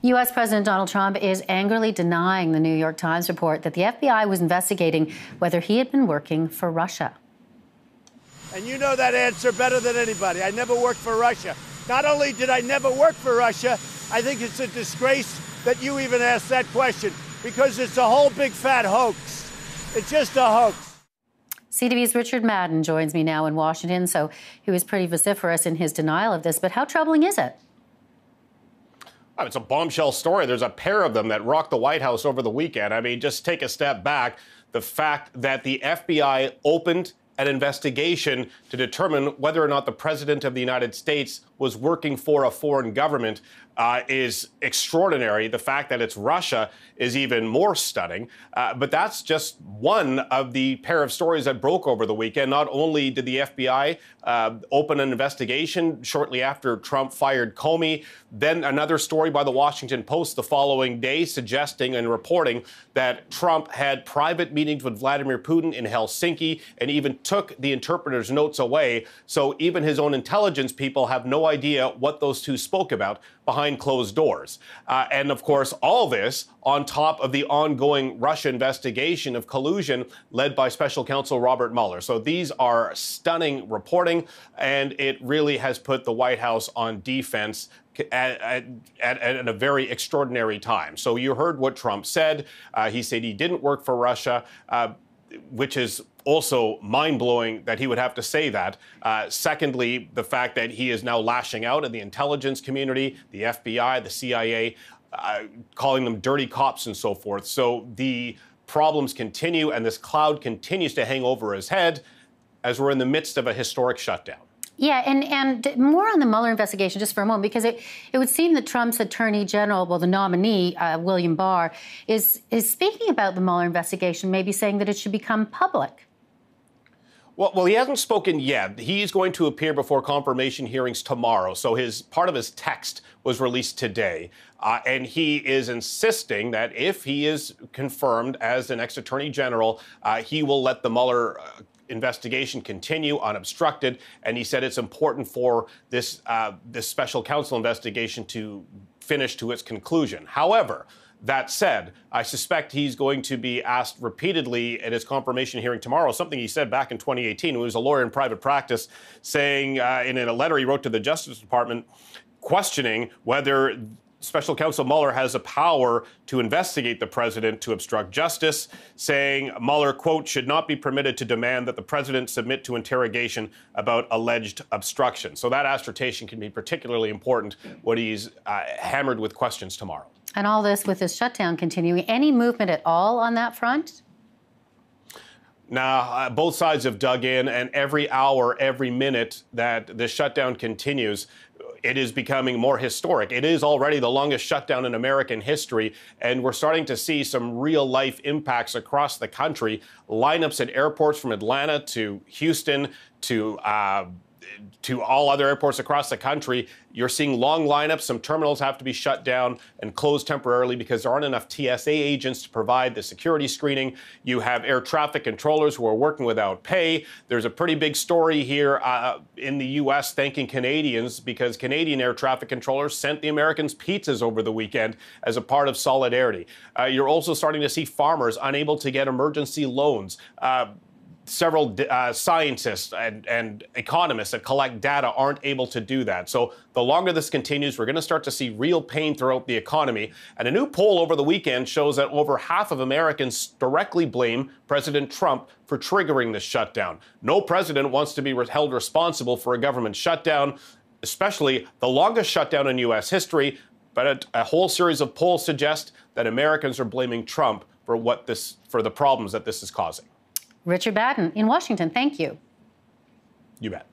U.S. President Donald Trump is angrily denying the New York Times report that the FBI was investigating whether he had been working for Russia. And you know that answer better than anybody. I never worked for Russia. Not only did I never work for Russia, I think it's a disgrace that you even asked that question, because it's a whole big fat hoax. It's just a hoax. CTV's Richard Madan joins me now in Washington, so he was pretty vociferous in his denial of this, but how troubling is it? It's a bombshell story. There's a pair of them that rocked the White House over the weekend. I mean, just take a step back. The fact that the FBI opened an investigation to determine whether or not the president of the United States was working for a foreign government is extraordinary. The fact that it's Russia is even more stunning. But that's just one of the pair of stories that broke over the weekend. Not only did the FBI open an investigation shortly after Trump fired Comey, then another story by the Washington Post the following day suggesting and reporting that Trump had private meetings with Vladimir Putin in Helsinki and even took the interpreter's notes away. So even his own intelligence people have no idea what those two spoke about behind closed doors. And of course, all this on top of the ongoing Russia investigation of collusion led by special counsel Robert Mueller. So these are stunning reporting, and it really has put the White House on defense at a very extraordinary time. So you heard what Trump said. He said he didn't work for Russia, which is also mind-blowing that he would have to say that. Secondly, the fact that he is now lashing out at the intelligence community, the FBI, the CIA, calling them dirty cops and so forth. So the problems continue, and this cloud continues to hang over his head as we're in the midst of a historic shutdown. Yeah, and more on the Mueller investigation just for a moment, because it would seem that Trump's attorney general, well, the nominee, William Barr, is speaking about the Mueller investigation, maybe saying that it should become public. Well, he hasn't spoken yet. He's going to appear before confirmation hearings tomorrow. So part of his text was released today. And he is insisting that if he is confirmed as the next attorney general, he will let the Mueller investigation continue unobstructed. And he said it's important for this special counsel investigation to finish to its conclusion. However, that said, I suspect he's going to be asked repeatedly at his confirmation hearing tomorrow, something he said back in 2018 when he was a lawyer in private practice, saying in a letter he wrote to the Justice Department, questioning whether Special Counsel Mueller has the power to investigate the president to obstruct justice, saying Mueller, quote, should not be permitted to demand that the president submit to interrogation about alleged obstruction. So that assertion can be particularly important when he's hammered with questions tomorrow. And all this with this shutdown continuing. Any movement at all on that front? Now, both sides have dug in, and every hour, every minute that the shutdown continues, it is becoming more historic. It is already the longest shutdown in American history, and we're starting to see some real-life impacts across the country. Lineups at airports from Atlanta to Houston to all other airports across the country. You're seeing long lineups. Some terminals have to be shut down and closed temporarily because there aren't enough TSA agents to provide the security screening. You have air traffic controllers who are working without pay. There's a pretty big story here in the U.S. thanking Canadians because Canadian air traffic controllers sent the Americans pizzas over the weekend as a part of solidarity. You're also starting to see farmers unable to get emergency loans. Several scientists and economists that collect data aren't able to do that. So the longer this continues, we're going to start to see real pain throughout the economy. And a new poll over the weekend shows that over half of Americans directly blame President Trump for triggering this shutdown. No president wants to be held responsible for a government shutdown, especially the longest shutdown in U.S. history. But a whole series of polls suggest that Americans are blaming Trump for the problems that this is causing. Richard Madan in Washington, thank you. You bet.